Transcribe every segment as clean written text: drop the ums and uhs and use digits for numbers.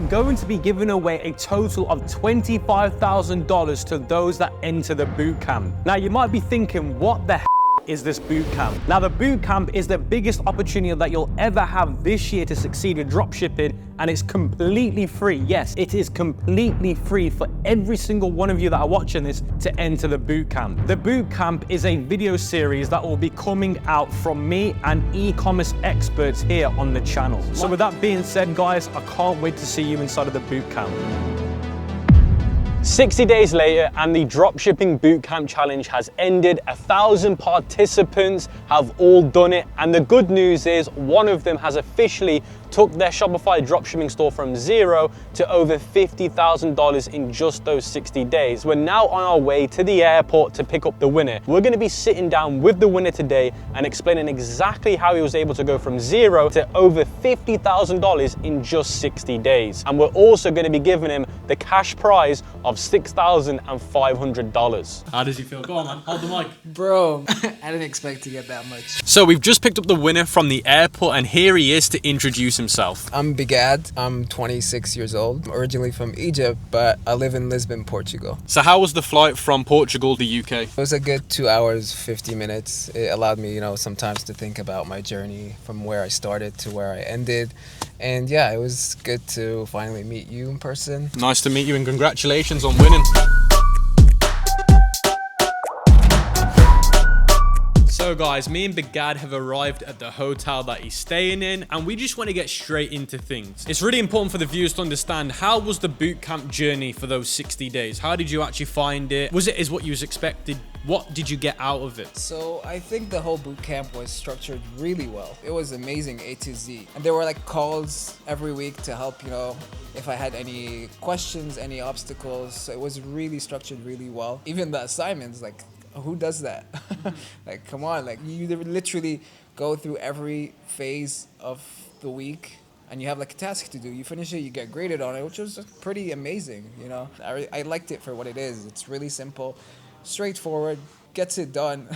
I'm going to be giving away a total of $25,000 to those that enter the bootcamp. Now you might be thinking, what the is this bootcamp? Now the bootcamp is the biggest opportunity that you'll ever have this year to succeed in dropshipping, and it's completely free. Yes, it is completely free for every single one of you that are watching this to enter the bootcamp. The bootcamp is a video series that will be coming out from me and e-commerce experts here on the channel. So with that being said, guys, I can't wait to see you inside of the bootcamp. 60 days later and the dropshipping bootcamp challenge has ended. 1,000 participants have all done it, and the good news is one of them has officially took their Shopify dropshipping store from zero to over $50,000 in just those 60 days. We're now on our way to the airport to pick up the winner. We're going to be sitting down with the winner today and explaining exactly how he was able to go from zero to over $50,000 in just 60 days. And we're also going to be giving him the cash prize of $6,500. How does he feel? Go on, man. Hold the mic. Bro, I didn't expect to get that much. So we've just picked up the winner from the airport, and here he is to introduce himself. I'm Bigad. I'm 26 years old. I'm originally from Egypt, but I live in Lisbon, Portugal. So how was the flight from Portugal to the UK? It was a good 2 hours, 50 minutes. It allowed me, some time to think about my journey from where I started to where I ended. And yeah, it was good to finally meet you in person. Nice to meet you, and congratulations on winning. So guys, me and Bigad have arrived at the hotel that he's staying in, and we just want to get straight into things. It's really important for the viewers to understand, how was the bootcamp journey for those 60 days? How did you actually find it? Was it as what you was expected? What did you get out of it? So I think the whole bootcamp was structured really well. It was amazing, A to Z. And there were like calls every week to help, if I had any questions, any obstacles. So it was really structured really well. Even the assignments, like, who does that? Like, come on, like you literally go through every phase of the week and you have like a task to do. You finish it, you get graded on it, which was pretty amazing, I liked it for what it is. It's really simple, straightforward, gets it done,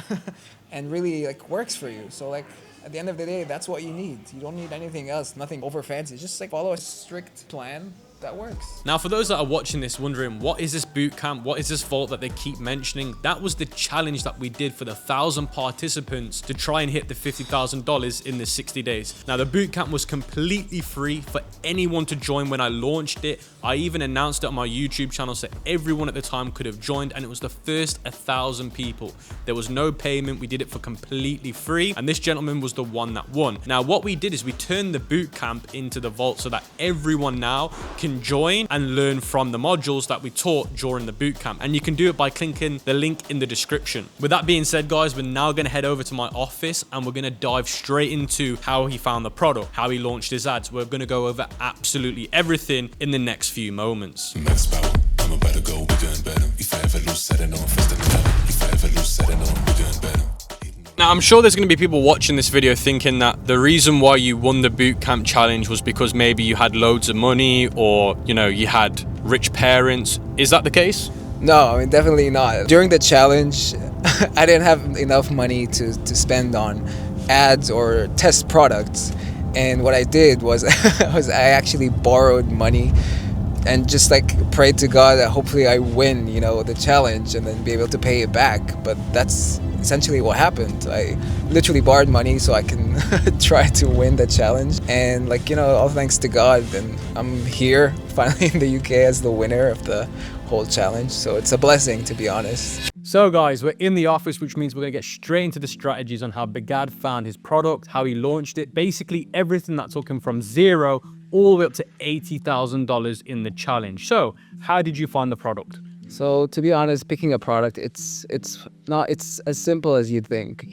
and really like works for you. So like at the end of the day, that's what you need. You don't need anything else, nothing over fancy. Just like follow a strict plan that works. Now, for those that are watching this wondering, what is this bootcamp? What is this vault that they keep mentioning? That was the challenge that we did for the 1,000 participants to try and hit the $50,000 in the 60 days. Now, the bootcamp was completely free for anyone to join when I launched it. I even announced it on my YouTube channel so everyone at the time could have joined, and it was the first 1,000 people. There was no payment. We did it for completely free, and this gentleman was the one that won. Now, what we did is we turned the bootcamp into the vault so that everyone now can join and learn from the modules that we taught during the bootcamp, and you can do it by clicking the link in the description. With that being said, guys, we're now going to head over to my office and we're going to dive straight into how he found the product, how he launched his ads. We're going to go over absolutely everything in the next few moments. I'm about to go, we're doing better. If I ever lose, set it on, first and better. If I ever lose, set it on, we're doing better. Now, I'm sure there's going to be people watching this video thinking that the reason why you won the bootcamp challenge was because maybe you had loads of money, or, you had rich parents. Is that the case? No, I mean, definitely not. During the challenge, I didn't have enough money to spend on ads or test products. And what I did was, I actually borrowed money and just like prayed to God that hopefully I win, the challenge and then be able to pay it back. But that's essentially what happened. I literally borrowed money so I can try to win the challenge. And all thanks to God, and I'm here finally in the UK as the winner of the whole challenge. So it's a blessing, to be honest. So guys, we're in the office, which means we're going to get straight into the strategies on how Bigad found his product, how he launched it, basically everything that took him from zero all the way up to $80,000 in the challenge. So how did you find the product? So to be honest, picking a product, it's as simple as you'd think,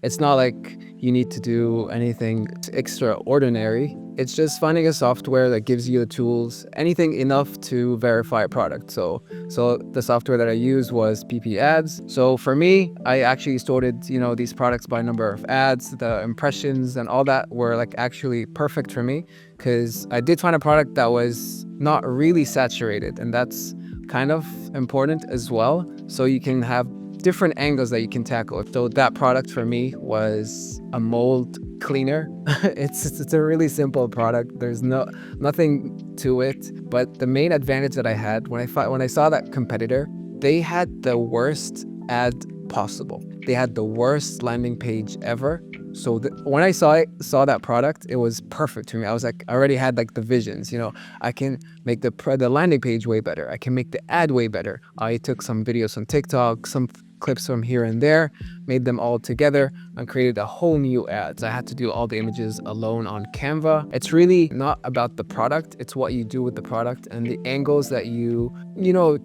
It's not like you need to do anything extraordinary. It's just finding a software that gives you the tools, anything enough to verify a product. So the software that I used was PP Ads. So for me, I actually sorted, these products by number of ads. The impressions and all that were actually perfect for me, because I did find a product that was not really saturated, and that's kind of important as well. So you can have different angles that you can tackle. So that product for me was a mold cleaner. It's a really simple product. There's nothing to it. But the main advantage that I had when I saw that competitor, they had the worst ad possible. They had the worst landing page ever. So when I saw that product, it was perfect to me. I was like, I already had like the visions, you know, I can make the landing page way better. I can make the ad way better. I took some videos on TikTok, some clips from here and there, made them all together and created a whole new ads. I had to do all the images alone on Canva. It's really not about the product. It's what you do with the product and the angles that you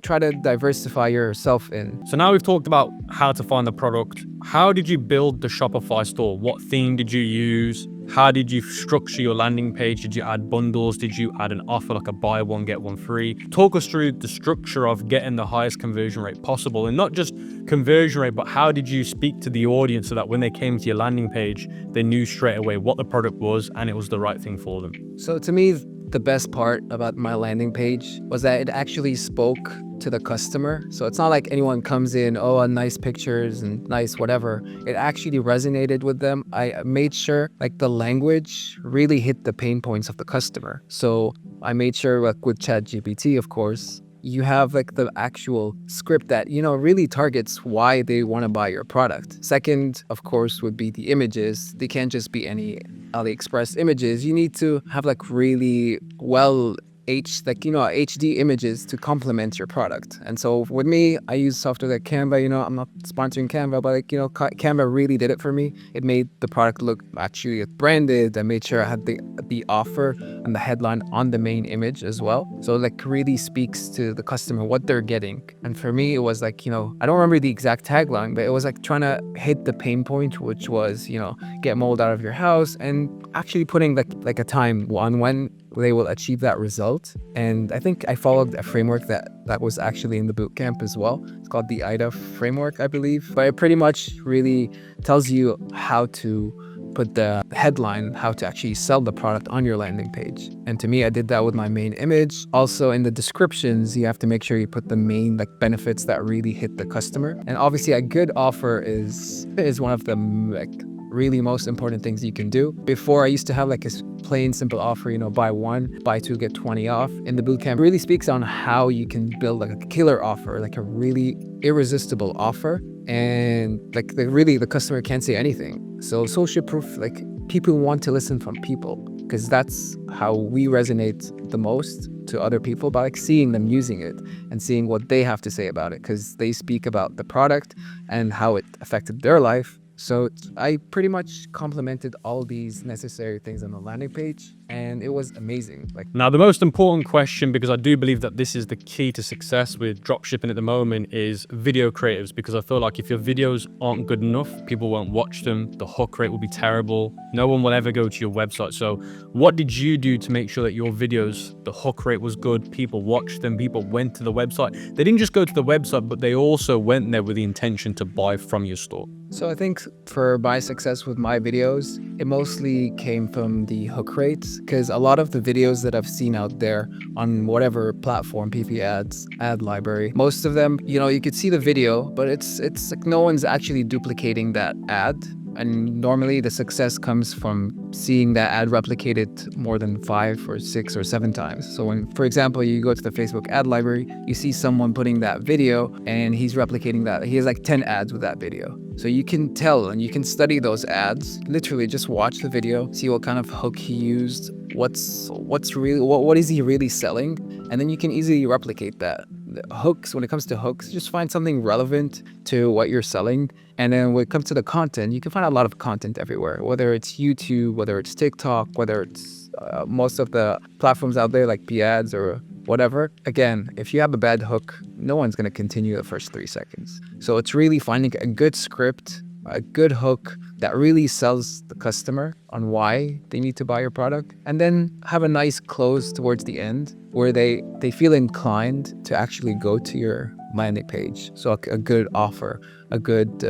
try to diversify yourself in. So now we've talked about how to find the product. How did you build the Shopify store? What theme did you use? How did you structure your landing page? Did you add bundles? Did you add an offer like a buy one, get one free? Talk us through the structure of getting the highest conversion rate possible, and not just conversion rate, but how did you speak to the audience so that when they came to your landing page, they knew straight away what the product was and it was the right thing for them? So to me, the best part about my landing page was that it actually spoke to the customer. So it's not like anyone comes in, oh, nice pictures and nice whatever. It actually resonated with them. I made sure like the language really hit the pain points of the customer. So I made sure like with ChatGPT, of course, you have like the actual script that, really targets why they want to buy your product. Second, of course, would be the images. They can't just be any AliExpress images. You need to have like really well HD images to complement your product. And so with me, I use software like Canva. I'm not sponsoring Canva, but Canva really did it for me. It made the product look actually branded. I made sure I had the offer and the headline on the main image as well. So like really speaks to the customer what they're getting. And for me, it was like, I don't remember the exact tagline, but it was like trying to hit the pain point, which was, get mold out of your house, and actually putting like a time on when they will achieve that result. And I think I followed a framework that was actually in the bootcamp as well. It's called the IDA framework, I believe. But it pretty much really tells you how to put the headline, how to actually sell the product on your landing page. And to me, I did that with my main image. Also in the descriptions, you have to make sure you put the main benefits that really hit the customer. And obviously a good offer is one of the really most important things you can do. Before, I used to have like a plain simple offer, buy one, buy two, get 20 off. In the bootcamp, really speaks on how you can build like a killer offer, like a really irresistible offer. And the customer can't say anything. So social proof, people want to listen from people, because that's how we resonate the most to other people, by seeing them using it and seeing what they have to say about it, because they speak about the product and how it affected their life. So I pretty much complemented all these necessary things on the landing page, and it was amazing. Now, the most important question, because I do believe that this is the key to success with dropshipping at the moment, is video creatives, because I feel like if your videos aren't good enough, people won't watch them. The hook rate will be terrible. No one will ever go to your website. So what did you do to make sure that your videos, the hook rate was good, people watched them, people went to the website? They didn't just go to the website, but they also went there with the intention to buy from your store. So I think for my success with my videos, it mostly came from the hook rates, because a lot of the videos that I've seen out there on whatever platform, PP ads, ad library, most of them, you could see the video, but it's like no one's actually duplicating that ad. And normally the success comes from seeing that ad replicated more than 5 or 6 or 7 times. So when, for example, you go to the Facebook ad library, you see someone putting that video and he's replicating that. He has like 10 ads with that video. So you can tell and you can study those ads. Literally just watch the video, see what kind of hook he used, what is he really selling, and then you can easily replicate that. The hooks, when it comes to hooks, just find something relevant to what you're selling. And then when it comes to the content, you can find a lot of content everywhere, whether it's YouTube, whether it's TikTok, whether it's most of the platforms out there like P-ads or whatever. Again, if you have a bad hook, no one's going to continue the first 3 seconds. So it's really finding a good script, a good hook that really sells the customer on why they need to buy your product, and then have a nice close towards the end where they feel inclined to actually go to your landing page. So a good offer, a good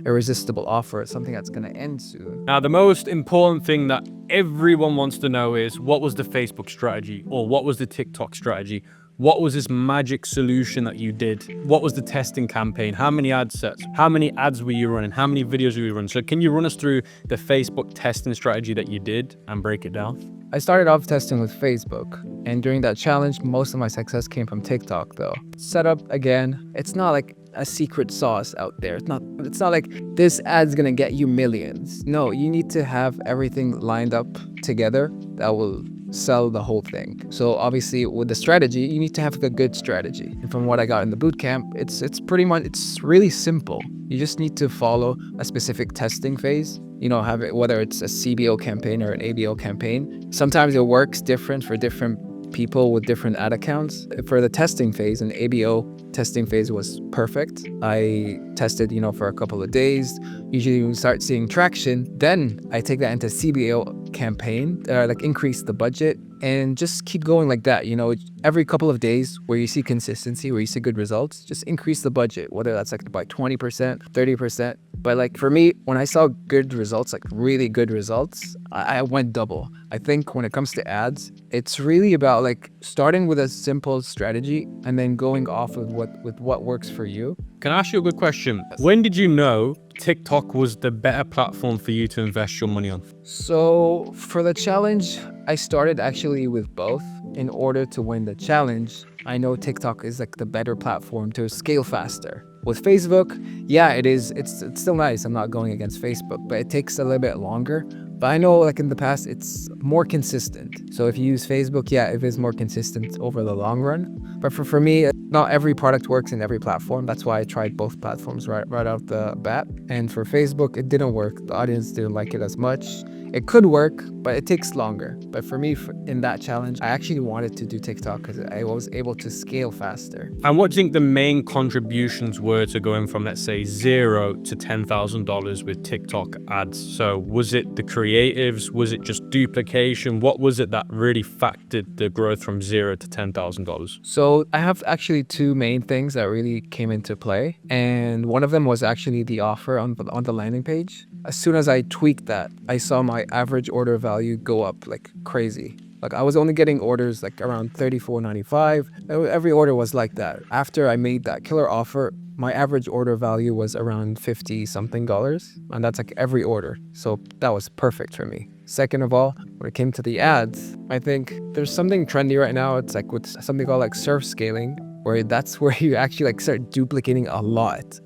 irresistible offer, something that's going to end soon. Now, the most important thing that everyone wants to know is, what was the Facebook strategy, or what was the TikTok strategy? What was this magic solution that you did? What was the testing campaign? How many ad sets? How many ads were you running? How many videos were you running? So can you run us through the Facebook testing strategy that you did and break it down? I started off testing with Facebook, and during that challenge, most of my success came from TikTok though. Setup, again, it's not like a secret sauce out there. It's not like this ad's gonna get you millions. No, you need to have everything lined up together that will sell the whole thing. So obviously with the strategy, you need to have a good strategy. And from what I got in the bootcamp, it's really simple. You just need to follow a specific testing phase. You know, have it, whether it's a CBO campaign or an ABO campaign. Sometimes it works different for different people with different ad accounts. For the testing phase, an ABO testing phase was perfect. I tested, for a couple of days. Usually when we start seeing traction, then I take that into CBO campaign, increase the budget and just keep going like that. Every couple of days where you see consistency, where you see good results, just increase the budget, whether that's like by 20%, 30%. But for me, when I saw good results, like really good results, I went double. I think when it comes to ads, it's really about starting with a simple strategy and then going off of what works for you. Can I ask you a good question? When did you know TikTok was the better platform for you to invest your money on? So for the challenge, I started actually with both. In order to win the challenge, I know TikTok is the better platform to scale faster. With Facebook, yeah, it is. It's still nice. I'm not going against Facebook, but it takes a little bit longer. But I know in the past, it's more consistent. So if you use Facebook, yeah, it is more consistent over the long run. But for me, not every product works in every platform. That's why I tried both platforms right out the bat. And for Facebook, it didn't work. The audience didn't like it as much. It could work, but it takes longer. But for me, in that challenge, I actually wanted to do TikTok because I was able to scale faster. And what do you think the main contributions were to going from, let's say, $0 to $10,000 with TikTok ads? So was it the creatives? Was it just duplication? What was it that really factored the growth from $0 to $10,000? So I have actually two main things that really came into play. And one of them was actually the offer on the landing page. As soon as I tweaked that, I saw my average order value go up like crazy. I was only getting orders around $34.95. Every order was like that. After I made that killer offer, my average order value was around $50 something, and that's every order. So that was perfect for me. Second of all, when it came to the ads, I think there's something trendy right now. It's with something called surf scaling, where that's where you actually start duplicating a lot,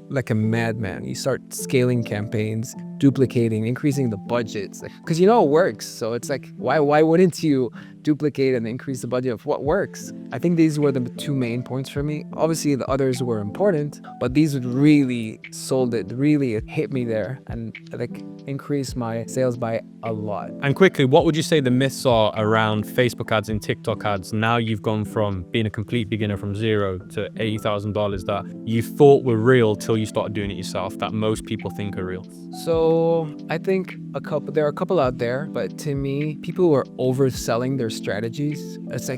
like a madman. You start scaling campaigns, duplicating, increasing the budgets, because it works. So it's why wouldn't you duplicate and increase the budget of what works? I think these were the two main points for me. Obviously the others were important, but these really sold it, really hit me there and increased my sales by a lot. And quickly, what would you say the myths are around Facebook ads and TikTok ads? Now you've gone from being a complete beginner from $0 to $80,000 that you thought were real till you started doing it yourself, that most people think are real. So I think there are a couple out there, but to me, people were overselling their strategies. It's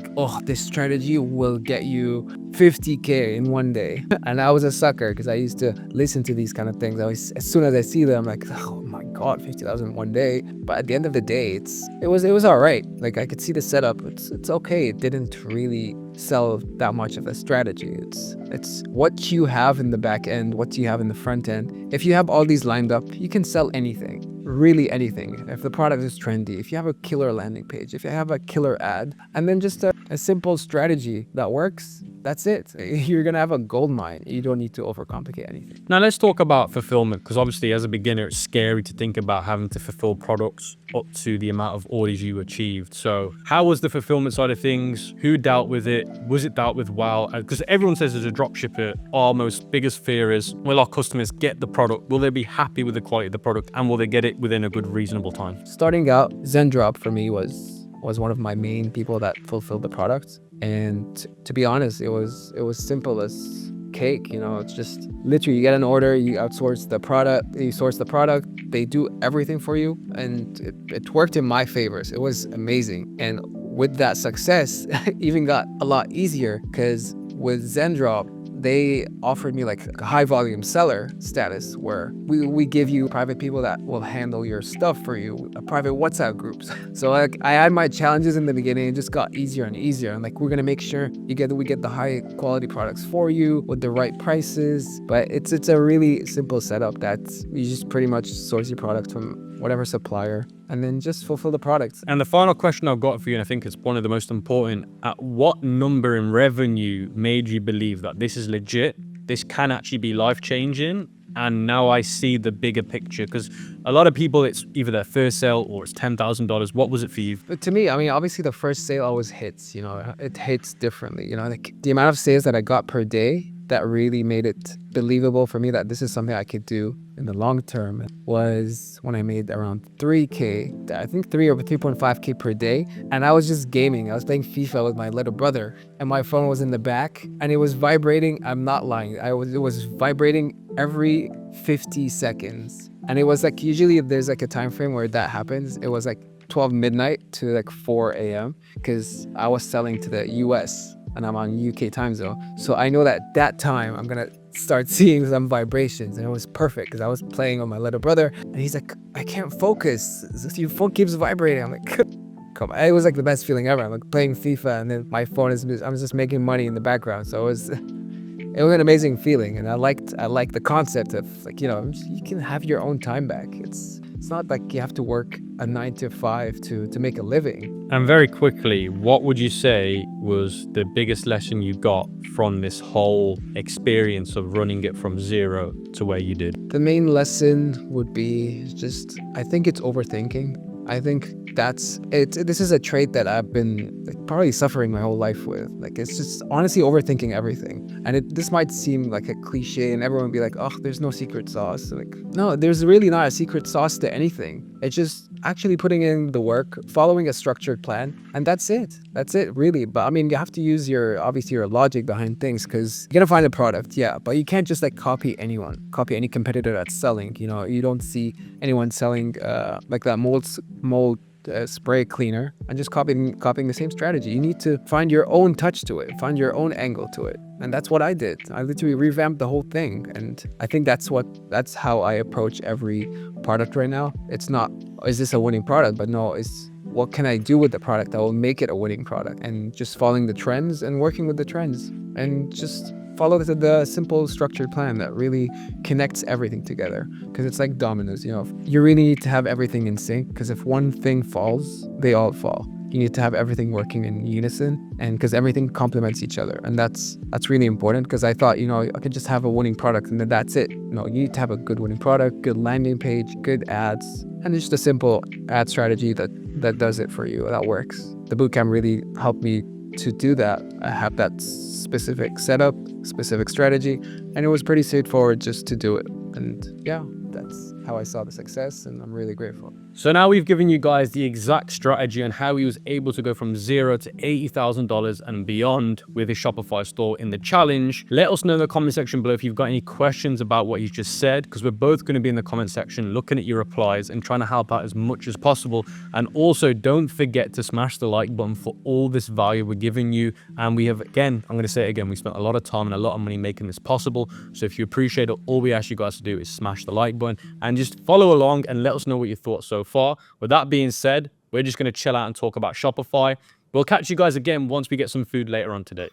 this strategy will get you 50K in one day. And I was a sucker because I used to listen to these kind of things. As soon as I see them, oh my God, 50,000 in one day. But at the end of the day, it was all right. I could see the setup. It's okay. It didn't really sell that much of a strategy. It's what you have in the back end, what you have in the front end. If you have all these lined up, you can sell anything, really anything. If the product is trendy, if you have a killer landing page, if you have a killer ad, and then just a simple strategy that works, that's it. You're gonna have a gold mine. You don't need to overcomplicate anything. Now let's talk about fulfillment, because obviously as a beginner, it's scary to think about having to fulfill products up to the amount of orders you achieved. So how was the fulfillment side of things? Who dealt with it? Was it dealt with well? Because everyone says as a dropshipper, our most biggest fear is, will our customers get the product? Will they be happy with the quality of the product? And will they get it within a good, reasonable time? Starting out, Zendrop for me was one of my main people that fulfilled the product. And to be honest, it was simple as cake. It's just literally you get an order, you outsource the product, you source the product, they do everything for you, and it worked in my favors. It was amazing. And with that success, it even got a lot easier because with Zendrop, they offered me like a high volume seller status where we give you private people that will handle your stuff for you, private WhatsApp groups. So like I had my challenges in the beginning. It just got easier and easier. And like we're gonna make sure we get the high quality products for you with the right prices. But it's a really simple setup that you just pretty much source your product from whatever supplier and then just fulfill the products. And the final question I've got for you, and I think it's one of the most important, at what number in revenue made you believe that this is legit, this can actually be life-changing, and now I see the bigger picture? Because a lot of people, it's either their first sale or it's $10,000. What was it for you? But to me, I mean, obviously the first sale always hits, you know, it hits differently, you know, like the amount of sales that I got per day that really made it believable for me that this is something I could do in the long term was when I made around 3K, I think 3 or 3.5K per day. And I was just gaming. I was playing FIFA with my little brother and my phone was in the back and it was vibrating. I'm not lying. It was vibrating every 50 seconds. And it was like, usually if there's like a time frame where that happens, it was like 12 midnight to like 4 a.m. because I was selling to the US and I'm on UK time zone. So I know that time I'm gonna start seeing some vibrations, and it was perfect because I was playing with my little brother and he's like, I can't focus, your phone keeps vibrating. I'm like, come on. It was like the best feeling ever. I'm like playing FIFA and then my phone I'm just making money in the background. So it was an amazing feeling, and I liked the concept of like, you know, you can have your own time back. It's not like you have to work a 9 to 5 to make a living. And very quickly, what would you say was the biggest lesson you got from this whole experience of running it from zero to where you did? The main lesson would be just, I think it's overthinking. I think that's it. This is a trait that I've been like, probably suffering my whole life with. Like, it's just honestly overthinking everything. And this might seem like a cliche and everyone would be like, oh, there's no secret sauce. Like, no, there's really not a secret sauce to anything. It's just actually putting in the work, following a structured plan, and that's it. That's it, really. But I mean, you have to use obviously your logic behind things, because you're gonna find a product, yeah, but you can't just like copy any competitor that's selling. You know, you don't see anyone selling like that mold spray cleaner and just copying the same strategy. You need to find your own touch to it, find your own angle to it. And that's what I did. I literally revamped the whole thing. And I think that's how I approach every product right now. It's not, is this a winning product? But no, it's what can I do with the product that will make it a winning product? And just following the trends and working with the trends and just follow the simple structured plan that really connects everything together. Because it's like dominoes, you know, you really need to have everything in sync, because if one thing falls, they all fall. You need to have everything working in unison, and because everything complements each other. And that's really important, because I thought, you know, I could just have a winning product and then that's it. No, you need to have a good winning product, good landing page, good ads, and just a simple ad strategy that does it for you, that works. The bootcamp really helped me to do that. I have that specific setup, specific strategy, and it was pretty straightforward just to do it. And yeah, that's how I saw the success, and I'm really grateful. So now we've given you guys the exact strategy on how he was able to go from $0 to $80,000 and beyond with his Shopify store in the challenge. Let us know in the comment section below if you've got any questions about what he's just said, because we're both going to be in the comment section looking at your replies and trying to help out as much as possible. And also, don't forget to smash the like button for all this value we're giving you. And we have, again, I'm going to say it again, we spent a lot of time and a lot of money making this possible. So if you appreciate it, all we ask you guys to do is smash the like button and just follow along and let us know what you thought so far. With that being said, we're just going to chill out and talk about Shopify. We'll catch you guys again once we get some food later on today.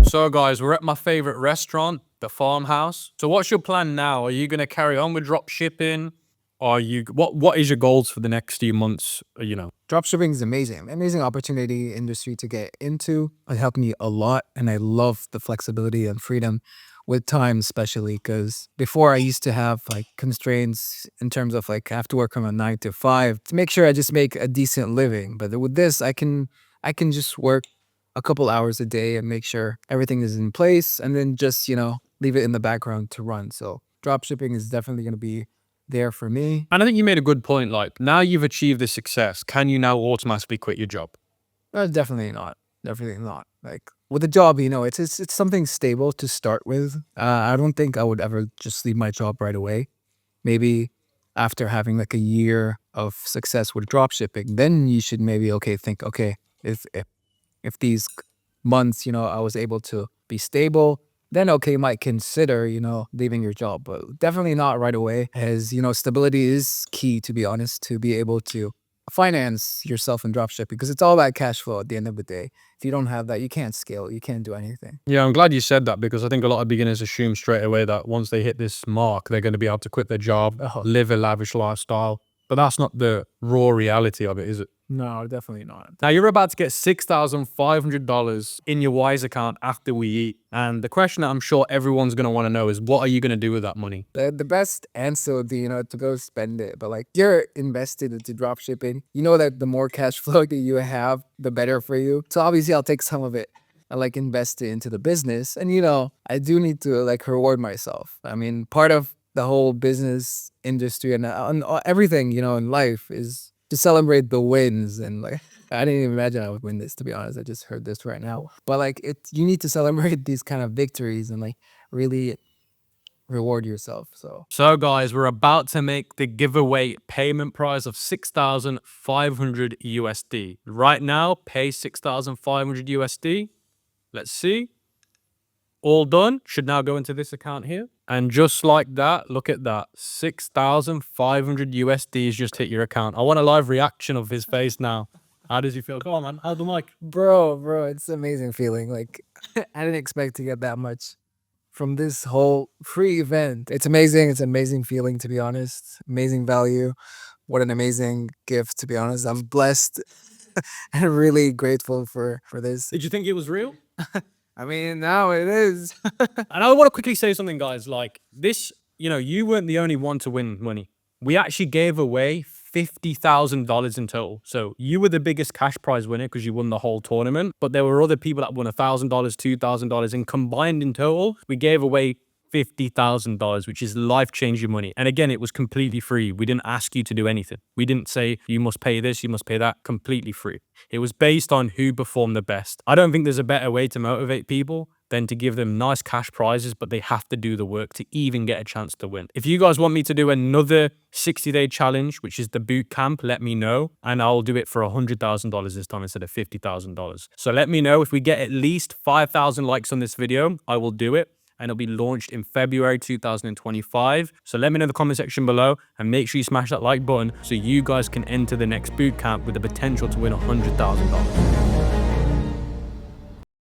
So guys, we're at my favorite restaurant, the Farmhouse. So what's your plan now? Are you going to carry on with drop shipping? What is your goals for the next few months, you know? Dropshipping is amazing opportunity industry to get into. It helped me a lot, and I love the flexibility and freedom with time, especially because before I used to have like constraints in terms of like I have to work from a 9 to 5 to make sure I just make a decent living. But with this, I can just work a couple hours a day and make sure everything is in place, and then just, you know, leave it in the background to run. So dropshipping is definitely going to be there for me. And I think you made a good point. Like, now you've achieved this success, can you now automatically quit your job? Definitely not. Like with a job, you know, it's something stable to start with. I don't think I would ever just leave my job right away. Maybe after having like a year of success with dropshipping, then you should maybe think, okay, if these months, I was able to be stable, then okay, you might consider, leaving your job, but definitely not right away, as, stability is key, to be honest, to be able to finance yourself in dropshipping, because it's all about cash flow at the end of the day. If you don't have that, you can't scale, you can't do anything. Yeah, I'm glad you said that, because I think a lot of beginners assume straight away that once they hit this mark, they're going to be able to quit their job, live a lavish lifestyle. But that's not the raw reality of it, is it? No, definitely not. Now, you're about to get $6,500 in your Wise account after we eat. And the question that I'm sure everyone's going to want to know is, what are you going to do with that money? The best answer would be, to go spend it. But like, you're invested into dropshipping, you know that the more cash flow that you have, the better for you. So obviously I'll take some of it and like invest it into the business. And I do need to like reward myself. I mean, part of the whole business industry and everything, in life is to celebrate the wins. And like, I didn't even imagine I would win this, to be honest. I just heard this right now. But like, you need to celebrate these kind of victories and like really reward yourself. So guys, we're about to make the giveaway payment price of 6,500 USD. Right now, pay 6,500 USD. Let's see. All done. Should now go into this account here. And just like that, look at that. 6,500 USDs just hit your account. I want a live reaction of his face now. How does he feel? Come on, man. Hold the mic. Bro, it's an amazing feeling. Like, I didn't expect to get that much from this whole free event. It's amazing. It's an amazing feeling, to be honest. Amazing value. What an amazing gift, to be honest. I'm blessed and really grateful for this. Did you think it was real? I mean, now it is. And I want to quickly say something, guys. Like this, you weren't the only one to win money. We actually gave away $50,000 in total. So you were the biggest cash prize winner because you won the whole tournament. But there were other people that won $1,000, $2,000, and combined in total, we gave away $50,000, which is life-changing money. And again, it was completely free. We didn't ask you to do anything. We didn't say, you must pay this, you must pay that. Completely free. It was based on who performed the best. I don't think there's a better way to motivate people than to give them nice cash prizes, but they have to do the work to even get a chance to win. If you guys want me to do another 60-day challenge, which is the boot camp, let me know, and I'll do it for $100,000 this time instead of $50,000. So let me know. If we get at least 5,000 likes on this video, I will do it. And it'll be launched in February 2025. So let me know in the comment section below, and make sure you smash that like button so you guys can enter the next boot camp with the potential to win $100,000.